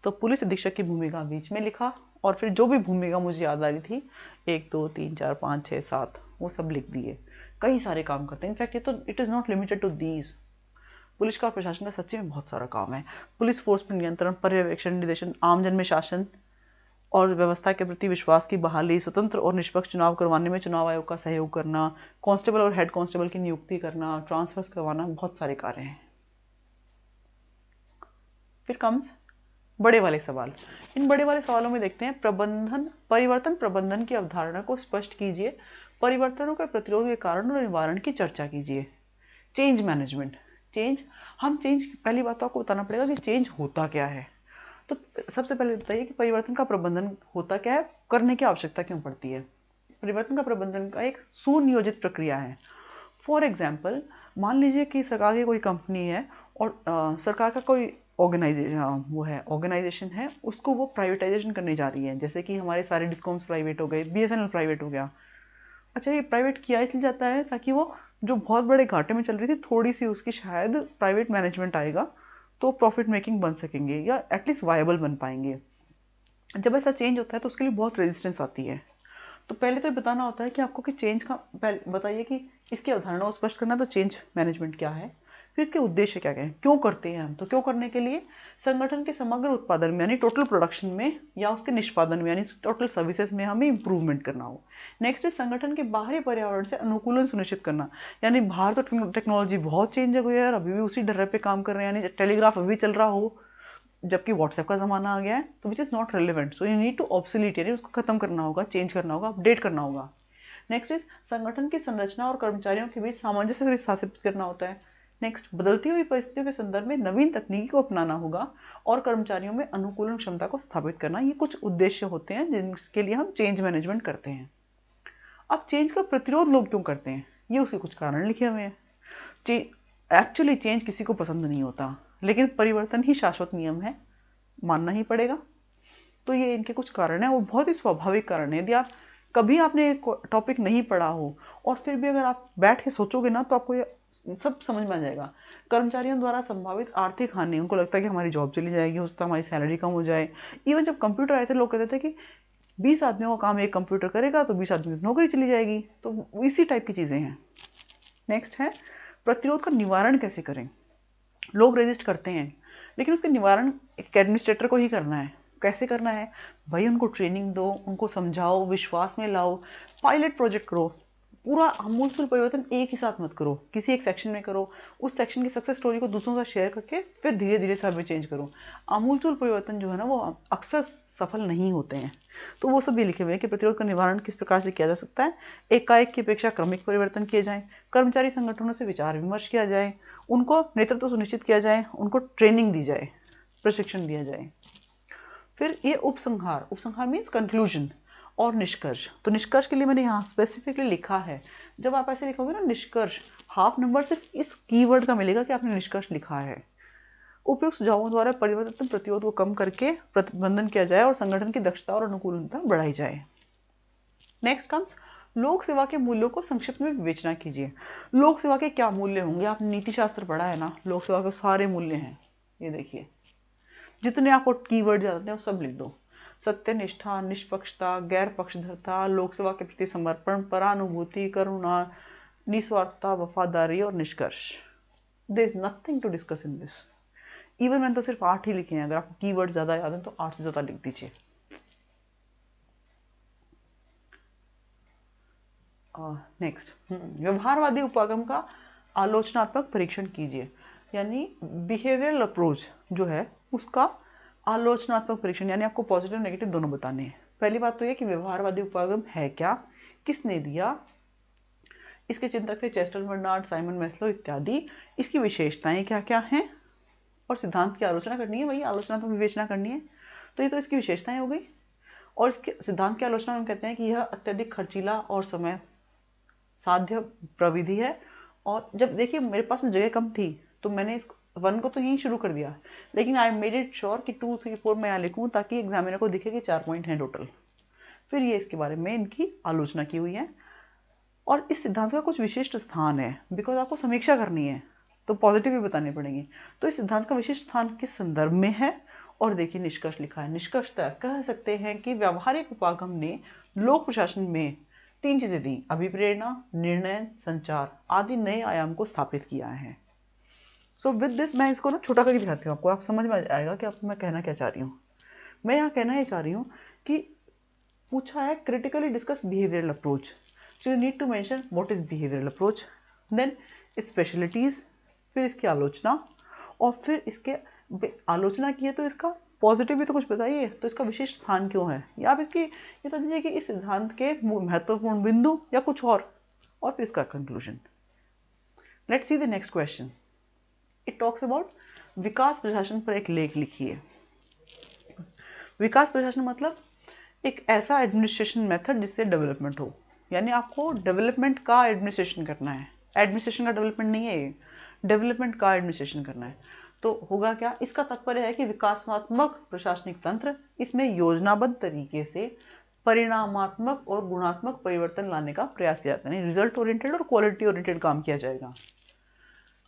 तो पुलिस अधीक्षक की भूमिका बीच में लिखा, और फिर जो भी भूमिका मुझे याद आ रही थी 1 2 3 4 5 6 7 वो सब लिख दिए। कई सारे काम करते हैं, इनफैक्ट ये तो it is not limited to these. Police का और प्रशासन का सच्ची में बहुत सारा काम है। पुलिस फोर्स पर नियंत्रण, पर्यवेक्षण, निर्देशन, आमजन में शासन और व्यवस्था के प्रति विश्वास की बहाली, स्वतंत्र और निष्पक्ष चुनाव करवाने में चुनाव आयोग का सहयोग करना, कांस्टेबल और हेड कांस्टेबल की नियुक्ति करना, ट्रांसफर्स करवाना, बहुत सारे कार्य हैं। फिर कम्स बड़े वाले सवाल। इन बड़े वाले सवालों में देखते हैं परिवर्तन प्रबंधन की अवधारणा को स्पष्ट कीजिए। परिवर्तनों के प्रतिरोध के कारण और निवारण की चर्चा कीजिए। Change management. चेंज पहली बात तो आपको बताना पड़ेगा कि चेंज होता क्या है। तो सबसे पहले बताइए कि परिवर्तन का प्रबंधन होता क्या है, करने की आवश्यकता क्यों पड़ती है। परिवर्तन का प्रबंधन का एक सुनियोजित प्रक्रिया है। फॉर एग्जाम्पल, मान लीजिए कि सरकार की कोई कंपनी है और सरकार का कोई ऑर्गेनाइजेशन है, उसको वो प्राइवेटाइजेशन करने जा रही है। जैसे कि हमारे सारे डिस्कॉम्स प्राइवेट हो गए, BSNL प्राइवेट हो गया। अच्छा, ये प्राइवेट किया इसलिए जाता है ताकि वो जो बहुत बड़े घाटे में चल रही थी, थोड़ी सी उसकी शायद प्राइवेट मैनेजमेंट आएगा तो प्रॉफिट मेकिंग बन सकेंगे या एटलीस्ट वायबल बन पाएंगे। जब ऐसा चेंज होता है तो उसके लिए बहुत रेजिस्टेंस आती है। तो पहले तो ये बताना होता है कि आपको कि चेंज का बताइए कि इसकी अवधारणा को स्पष्ट करना, तो चेंज मैनेजमेंट क्या है, फिर इसके उद्देश्य क्या है, क्यों करते हैं हम। तो क्यों करने के लिए संगठन के समग्र उत्पादन में यानी टोटल प्रोडक्शन में या उसके निष्पादन में यानी टोटल सर्विसेज में हमें इंप्रूवमेंट करना हो। नेक्स्ट है संगठन के बाहरी पर्यावरण से अनुकूलन सुनिश्चित करना, यानी बाहर तो टेक्नोलॉजी बहुत चेंज हो गई है और अभी भी उसी डर पे काम कर रहे हैं, यानी टेलीग्राफ अभी भी चल रहा हो जबकि व्हाट्सएप का ज़माना आ गया है, तो which is not relevant, so you need to obsolete, यानी उसको खत्म करना होगा, चेंज करना होगा, अपडेट करना होगा। नेक्स्ट इज संगठन की संरचना और कर्मचारियों के बीच सामंजस्य स्थापित करना होता है। नेक्स्ट, बदलती हुई परिस्थितियों के संदर्भ में नवीन तकनीकी को अपनाना होगा और कर्मचारियों में अनुकूलन क्षमता को स्थापित करना। ये कुछ उद्देश्य होते हैं जिनके लिए हम चेंज मैनेजमेंट करते हैं। अब चेंज का प्रतिरोध लोग क्यों करते हैं, ये उसके कुछ कारण लिखे हुए हैं। एक्चुअली चेंज किसी को पसंद नहीं होता, लेकिन परिवर्तन ही शाश्वत नियम है, मानना ही पड़ेगा। तो ये इनके कुछ कारण है और बहुत ही स्वाभाविक कारण है। यदि आप कभी आपने एक टॉपिक नहीं पढ़ा हो और फिर भी अगर आप बैठ के सोचोगे ना, तो आपको ये सब समझ में आ जाएगा। कर्मचारियों द्वारा संभावित आर्थिक हानि, उनको लगता है कि हमारी जॉब चली जाएगी, हो सकता है हमारी सैलरी कम हो जाए। इवन जब कंप्यूटर आए थे, लोग कहते थे कि 20 आदमियों का काम एक कंप्यूटर करेगा तो 20 आदमियों की नौकरी चली जाएगी। तो इसी टाइप की चीज़ें हैं। नेक्स्ट है प्रतिरोध का निवारण कैसे करें। लोग रेजिस्ट करते हैं, लेकिन उसका निवारण एक एडमिनिस्ट्रेटर को ही करना है। कैसे करना है भाई, उनको ट्रेनिंग दो, उनको समझाओ, विश्वास में लाओ, पायलट प्रोजेक्ट करो। पूरा आमूलचूल परिवर्तन एक ही साथ मत करो, किसी एक सेक्शन में करो, उस सेक्शन की सक्सेस स्टोरी को दूसरों से शेयर करके फिर धीरे धीरे सब में चेंज करो। आमूलचूल परिवर्तन जो है ना, वो अक्सर सफल नहीं होते हैं। तो वो सब भी लिखे हुए हैं कि प्रतिरोध का निवारण किस प्रकार से किया जा सकता है। एकाएक की अपेक्षा क्रमिक परिवर्तन किए जाएं, कर्मचारी संगठनों से विचार विमर्श किया जाए, उनको नेतृत्व सुनिश्चित किया जाए, उनको ट्रेनिंग दी जाए, प्रशिक्षण दिया जाए। फिर ये उपसंहार मीन्स कंक्लूजन और निष्कर्ष। तो निष्कर्ष के लिए मैंने यहाँ स्पेसिफिकली लिखा है। जब आप ऐसे लिखोगे ना निष्कर्ष, हाफ नंबर सिर्फ इस कीवर्ड का मिलेगा कि आपने निष्कर्ष लिखा है। उपयुक्त सुझावों द्वारा परिवर्तन प्रतिरोध को कम करके प्रबंधन किया जाए और संगठन की दक्षता और अनुकूलता बढ़ाई जाए। नेक्स्ट कम्स लोक सेवा के मूल्यों को संक्षिप्त में विवेचना कीजिए। लोक सेवा के क्या मूल्य होंगे, आपने नीति शास्त्र पढ़ा है ना, लोक सेवा के सारे मूल्य हैं। ये देखिए, जितने आपको कीवर्ड जानते हैं वो सब लिख दो। सत्यनिष्ठा, निष्पक्षता, गैर पक्षधरता, लोक सेवा के प्रति समर्पण, परानुभूति, करुणा, निस्वार्थता, वफादारी और निष्कर्ष। There is nothing to discuss in this. Even मैंने तो सिर्फ 8 ही लिखे हैं। अगर आपको कीवर्ड ज्यादा याद है तो 8 से ज्यादा लिख दीजिए। नेक्स्ट, व्यवहारवादी उपागम का आलोचनात्मक परीक्षण कीजिए, यानी बिहेवियरल अप्रोच जो है उसका आलोचनात्मक परीक्षण, यानी आपको पॉजिटिव नेगेटिव दोनों बताने हैं। पहली बात तो ये कि व्यवहारवादी उपागम है क्या, किसने दिया, इसके चिंतक थे चेस्टर बर्नार्ड, साइमन मैस्लो इत्यादि। इसकी विशेषताएं क्या क्या हैं और सिद्धांत की आलोचना करनी है, वही आलोचनात्मक विवेचना करनी है। तो ये तो इसकी विशेषताएं हो गई। और इसके सिद्धांत की आलोचना में कहते हैं कि यह अत्यधिक खर्चीला और समय साध्य प्रविधि है। और जब देखिए मेरे पास में जगह कम थी तो मैंने इस 1 को तो यहीं शुरू कर दिया, लेकिन आई मेड इट श्योर कि 2, 3, 4 मैं यहाँ लिखूँ ताकि एग्जामिनर को दिखे कि 4 पॉइंट हैं टोटल। फिर ये इसके बारे में इनकी आलोचना की हुई है। और इस सिद्धांत का कुछ विशिष्ट स्थान है, बिकॉज आपको समीक्षा करनी है तो पॉजिटिव भी बताने पड़ेंगे। तो इस सिद्धांत का विशिष्ट स्थान किस संदर्भ में है, और देखिए निष्कर्ष लिखा है। निष्कर्षतः कह सकते हैं कि व्यावहारिक उपागम ने लोक प्रशासन में 3 चीजें दी, अभिप्रेरणा, निर्णय, संचार आदि नए आयाम को स्थापित किया है। सो विद दिस मैं इसको ना छोटा करके दिखाती हूँ आपको, आप समझ में आएगा कि आपको मैं कहना क्या चाह रही हूँ। मैं यहाँ कहना ये चाह रही हूँ कि पूछा है critically discuss behavioural approach, so you need to mention what is behavioural approach, then its specialities, फिर इसकी आलोचना, और फिर इसके आलोचना की है तो इसका पॉजिटिव भी तो कुछ बताइए, तो इसका विशेष स्थान क्यों है, या आप इसकी ये बता दीजिए कि इस सिद्धांत के महत्वपूर्ण बिंदु या कुछ और फिर इसका conclusion. Let's see the next question. It talks about विकास प्रशासन पर एक लेख लिखिए। विकास प्रशासन मतलब एक ऐसा एडमिनिस्ट्रेशन मेथड जिससे डेवलपमेंट हो, यानी आपको डेवलपमेंट का एडमिनिस्ट्रेशन करना है, एडमिनिस्ट्रेशन का डेवलपमेंट नहीं है, ये डेवलपमेंट का एडमिनिस्ट्रेशन करना है। तो होगा क्या, इसका तात्पर्य है कि विकासात्मक प्रशासनिक तंत्र, इसमें योजनाबद्ध तरीके से परिणामात्मक और गुणात्मक परिवर्तन लाने का प्रयास किया जाता है, रिजल्ट ओरिएंटेड और क्वालिटी ओरिएंटेड काम किया जाएगा।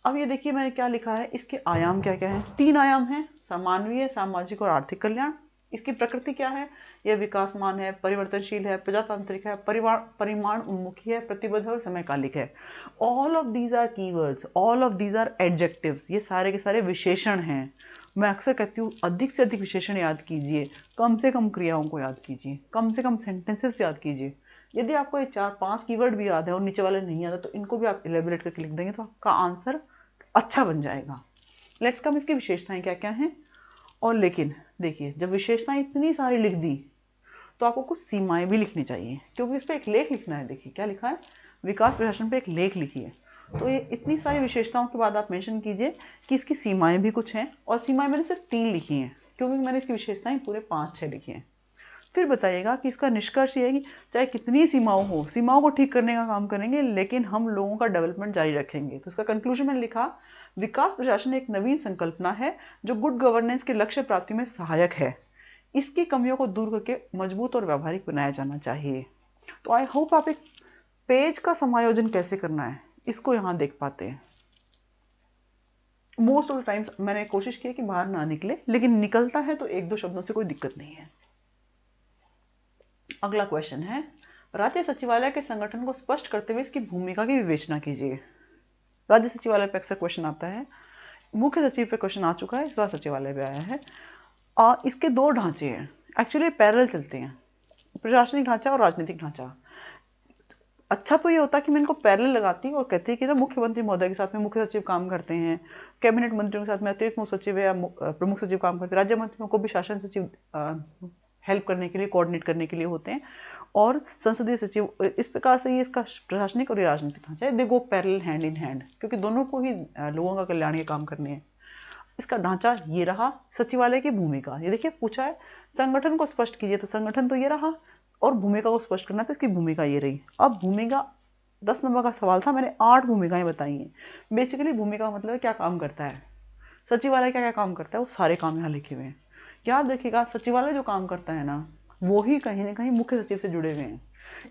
अब ये देखिए मैंने क्या लिखा है, इसके आयाम क्या क्या हैं, 3 आयाम हैं, मानवीय, सामाजिक और आर्थिक कल्याण। इसकी प्रकृति क्या है, यह विकासमान है, परिवर्तनशील है, प्रजातांत्रिक है, परिमाण उन्मुखी है, प्रतिबद्ध और समयकालिक है। All of these are keywords, all of these are adjectives, ये सारे के सारे विशेषण हैं। मैं अक्सर कहती हूँ अधिक से अधिक विशेषण याद कीजिए, कम से कम क्रियाओं को याद कीजिए, कम से कम सेंटेंसेस याद कीजिए। यदि आपको ये 4-5 कीवर्ड भी याद है और नीचे वाले नहीं आता, तो इनको भी आप इलेबोरेट करके लिख देंगे तो आपका आंसर अच्छा बन जाएगा। लेट्स कम इसकी विशेषताएं क्या क्या हैं। और लेकिन देखिए, जब विशेषताएं इतनी सारी लिख दी तो आपको कुछ सीमाएं भी लिखनी चाहिए, क्योंकि इस पर एक लेख लिखना है। देखिए क्या लिखा है, विकास प्रशासन पे एक लेख लिखिए। तो ये इतनी सारी विशेषताओं के बाद आप मेंशन कीजिए कि इसकी सीमाएं भी कुछ हैं, और सीमाएं मैंने सिर्फ 3 लिखी हैं, क्योंकि मैंने इसकी विशेषताएं पूरे 5-6 लिखी हैं। फिर बताइएगा कि इसका निष्कर्ष ये है कि चाहे कितनी सीमाओं हो, सीमाओं को ठीक करने का काम करेंगे, लेकिन हम लोगों का डेवलपमेंट जारी रखेंगे। तो इसका कंक्लूजन मैंने लिखा, विकास प्रशासन एक नवीन संकल्पना है जो गुड गवर्नेंस के लक्ष्य प्राप्ति में सहायक है। इसकी कमियों को दूर करके मजबूत और व्यावहारिक बनाया जाना चाहिए। तो आई होप आप एक पेज का समायोजन कैसे करना है इसको यहाँ देख पाते हैं। मोस्ट ऑफ द टाइम्स मैंने कोशिश की कि बाहर ना निकले, लेकिन निकलता है तो 1-2 शब्दों से कोई दिक्कत नहीं है। अगला क्वेश्चन है, राज्य सचिवालय के संगठन को स्पष्ट करते हुए इसकी भूमिका की विवेचना कीजिए। राज्य सचिवालय पे अक्सर क्वेश्चन आता है, मुख्य सचिव पे क्वेश्चन आ चुका है, इस बार सचिवालय पे आया है। इसके 2 ढांचे हैं, एक्चुअली पैरेलल चलते हैं, प्रशासनिक ढांचा और राजनीतिक ढांचा। अच्छा तो ये होता कि मैं इनको पैरेलल लगाती और कहती कि ना मुख्यमंत्री महोदय के साथ में मुख्य सचिव काम करते हैं, कैबिनेट मंत्रियों के साथ में अतिरिक्त मुख्य सचिव या प्रमुख सचिव काम करते हैं, राज्य मंत्रियों को भी शासन सचिव हेल्प करने के लिए, कोऑर्डिनेट करने के लिए होते हैं, और संसदीय सचिव। इस प्रकार से ये इसका प्रशासनिक और राजनीतिक ढांचा है, दे गो पैरेलल हैंड इन हैंड, क्योंकि दोनों को ही लोगों का कल्याण के काम करने हैं। इसका ढांचा ये रहा। सचिवालय की भूमिका, ये देखिए पूछा है संगठन को स्पष्ट कीजिए, तो संगठन तो ये रहा, और भूमिका को स्पष्ट करना तो इसकी भूमिका ये रही। अब भूमिका 10 नंबर का सवाल था, मैंने 8 भूमिकाएं बताई हैं। बेसिकली भूमिका मतलब क्या काम करता है, सचिवालय क्या क्या काम करता है, वो सारे काम यहाँ लिखे हुए हैं। याद रखिएगा, सचिवालय जो काम करता है ना, वो ही कहीं ना कहीं मुख्य सचिव से जुड़े हुए हैं।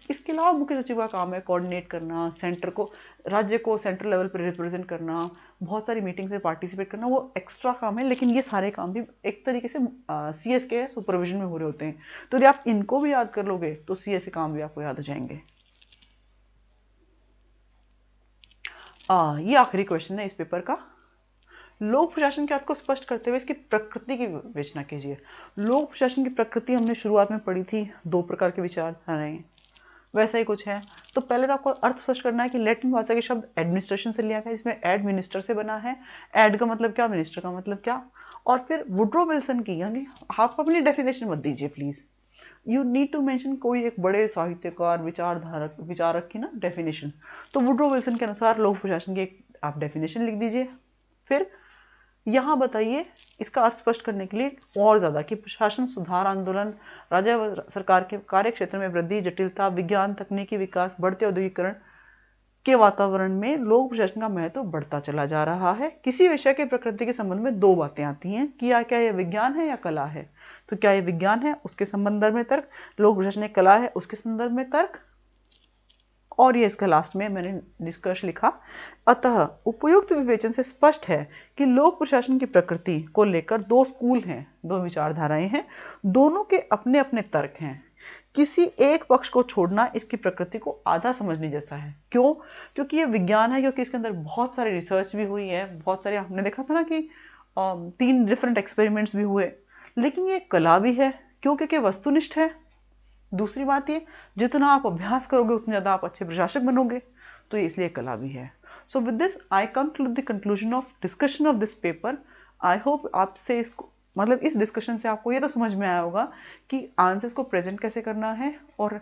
इसके अलावा मुख्य सचिव का काम है कोऑर्डिनेट करना, सेंटर को, राज्य को सेंट्रल लेवल पर रिप्रेजेंट करना, बहुत सारी मीटिंग्स में पार्टिसिपेट करना, वो एक्स्ट्रा काम है। लेकिन ये सारे काम भी एक तरीके से सीएस के सुपरविजन में हो रहे होते हैं। तो यदि आप इनको भी याद कर लोगे तो सीएस के काम भी आपको याद हो जाएंगे। ये आखिरी क्वेश्चन है इस पेपर का। लोक प्रशासन के अर्थ को स्पष्ट करते हुए इसकी प्रकृति की विवेचना कीजिए। लोक प्रशासन की प्रकृति हमने शुरुआत में पढ़ी थी, 2 प्रकार के विचारधाराएं, वैसा ही कुछ है। तो पहले तो आपको अर्थ स्पष्ट करना है कि लैटिन भाषा के शब्द एडमिनिस्ट्रेशन से लिया गया, इसमें एडमिनिस्टर से बना है। एड का मतलब क्या, मिनिस्टर का मतलब क्या। और फिर वुड्रो विल्सन की, यानी आप अपनी डेफिनेशन मत दीजिए please, you need to mention कोई एक बड़े साहित्यकार, विचारक की ना डेफिनेशन। तो वुड्रो विल्सन के अनुसार लोक प्रशासन की एक आप डेफिनेशन लिख दीजिए। फिर यहाँ बताइए इसका अर्थ स्पष्ट करने के लिए और ज्यादा कि प्रशासन सुधार आंदोलन, राज्य सरकार के कार्य क्षेत्र में वृद्धि, जटिलता, विज्ञान तकनीकी विकास, बढ़ते औद्योगिकरण के वातावरण में लोक प्रशासन का महत्व बढ़ता चला जा रहा है। किसी विषय के प्रकृति के संबंध में 2 बातें आती हैं कि क्या यह विज्ञान है या कला है। तो क्या यह विज्ञान है, उसके संदर्भ में तर्क, लोक प्रशासन एक कला है, उसके संदर्भ में तर्क, और ये इसका लास्ट में मैंने निष्कर्ष लिखा। अतः उपयुक्त विवेचन से स्पष्ट है कि लोक प्रशासन की प्रकृति को लेकर 2 स्कूल हैं, 2 विचारधाराएं हैं, दोनों के अपने अपने तर्क हैं। किसी एक पक्ष को छोड़ना इसकी प्रकृति को आधा समझने जैसा है। क्यों? क्योंकि ये विज्ञान है, क्योंकि इसके अंदर बहुत सारी रिसर्च भी हुई है, बहुत सारे हमने देखा था ना कि 3 डिफरेंट एक्सपेरिमेंट्स भी हुए। लेकिन ये कला भी है, क्यों? क्योंकि वस्तुनिष्ठ है। दूसरी बात ये, जितना आप अभ्यास करोगे उतने ज्यादा आप अच्छे प्रशासक बनोगे, तो ये इसलिए कला भी है। So with this I come to the conclusion of discussion of this paper. I hope आपसे इसको मतलब इस डिस्कशन से आपको ये तो समझ में आया होगा कि आंसर्स को प्रेजेंट कैसे करना है, और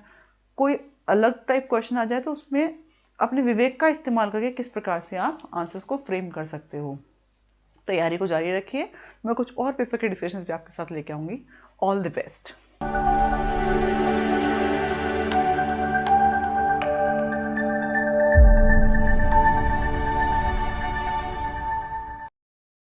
कोई अलग टाइप क्वेश्चन आ जाए तो उसमें अपने विवेक का इस्तेमाल करके किस प्रकार से आप आंसर्स को फ्रेम कर सकते हो। तैयारी को जारी रखिए, मैं कुछ और पेपर के डिस्कशंस भी आपके साथ लेके आऊंगी। All the best.